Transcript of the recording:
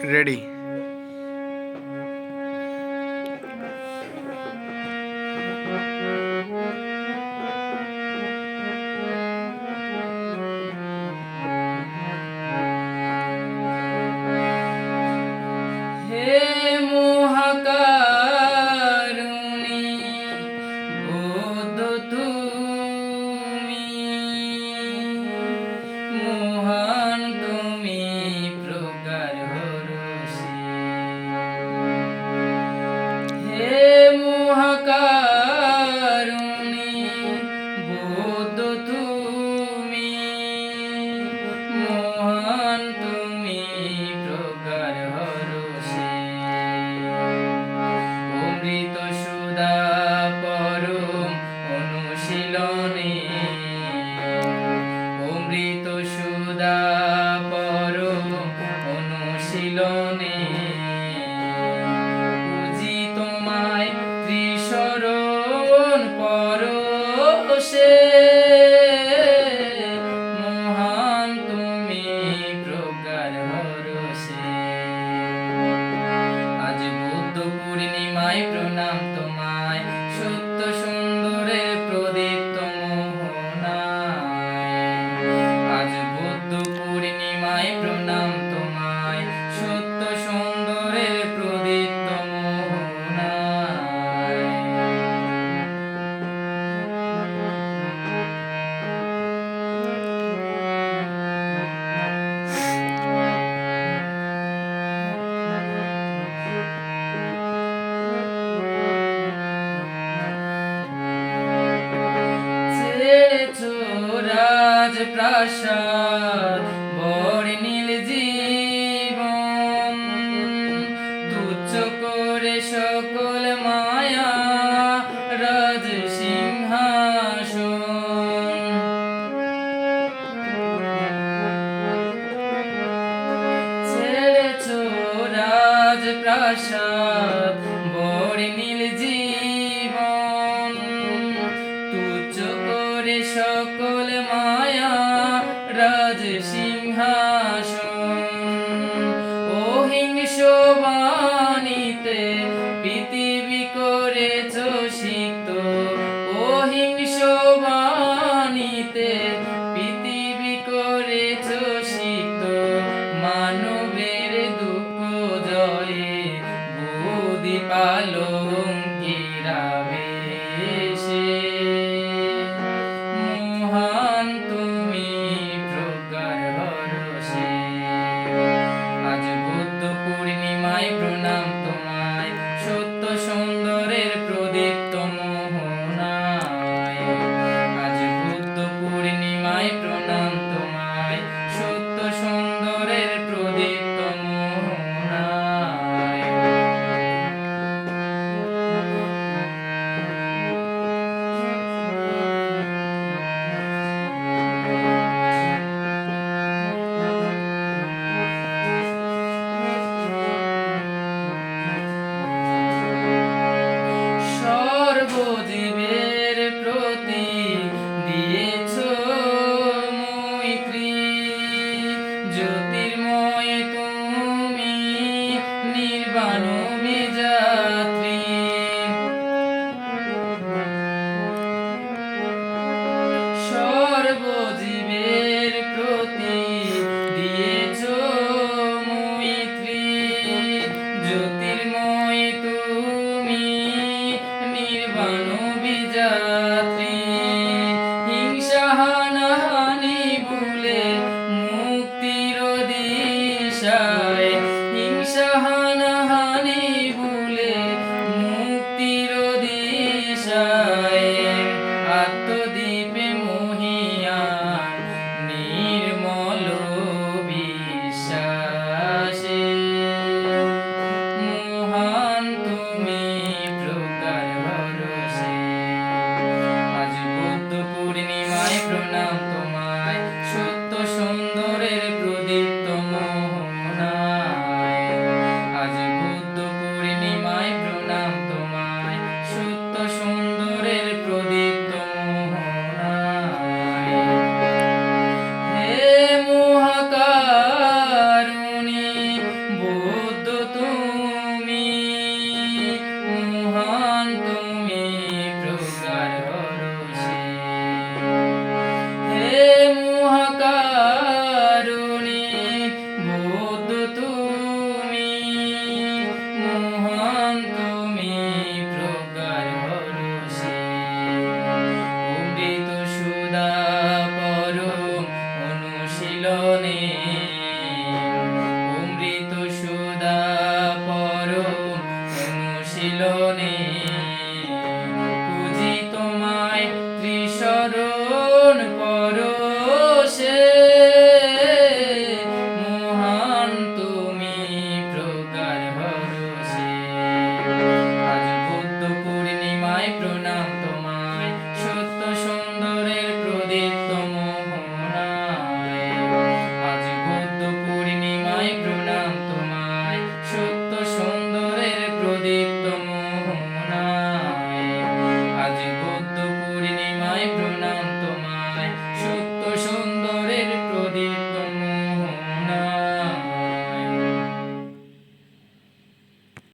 Ready. হে মহাকারুণী বোধ তুমি, মহান তুমি প্রকার হরষি। হে মহাকারুণী বোধ তুমি, মহান তুমি প্রকার হরষি। অমৃত সুধা পরম অনুশীলনে, অমৃত সুধা পরম অনুশীলনে, পুজি তোমায় ত্রিশরণ পরশে, মহান তুমি প্রকার হরষে। আজ বুদ্ধ পূর্ণিমায় প্রণাম তোমায়, সত্য সুন্দরের প্রদীপ্ত মোহনায়। আজ বুদ্ধ পূর্ণিমায় প্রণাম তোমায়, সত্য সুন্দরের প্রদীপ্ত মোহনায়। ছেড়েছো রাজপ্রাসাদ বর্ণিল জীবন, তুচ্ছ করে সকল মায়া রাজ সিংহাসন। ছেড়েছো রাজপ্রাসাদ বর্ণিল জীবন, তুচ্ছ করে সকল মায়া রাজ সিংহাসন। অহিংস বাণীতে পৃথিবী করেছ সিক্ত, অহিংস বাণীতে পৃথিবী করেছ সিক্ত। মানবের দুঃখ জয়ে বুদ্ধি পালঙ্কিরা বেশে, মহান তুমি প্রকার হরষে। আজ বুদ্ধ পূর্ণিমায় প্রণাম তোমায়, সত্য সুন্দরের প্রদীপ্ত মোহনায়। আজ বুদ্ধ পূর্ণিমায় প্রণাম তোমায়, সত্য সুন্দরের প্রদীপ্ত মোহনায়। সর্বজীবের প্রতি দিয়েছ মৈত্রী, জ্যোতির্ময় তুমি নির্বাণ বিজাত্রী। সর্বজীবের প্রতি দিয়েছ মৈত্রী, জ্যোতির্ময় তুমি নির্বাণ বিজাত্রী। হিংসা হানাহানি ভুলে মুক্তির দিশায়, হিংসা হানাহানি ভুলে মুক্তির দিশায়। আত্মদীপে মহিয়ান নির্মল বিশ্বাসে, মহান তুমি প্রকার হরষে। আজ বুদ্ধ পূর্ণিমায় প্রণাম তোমায়, সত্য সুন্দরের প্রদীপ্ত মোহনায়। বুদ্ধ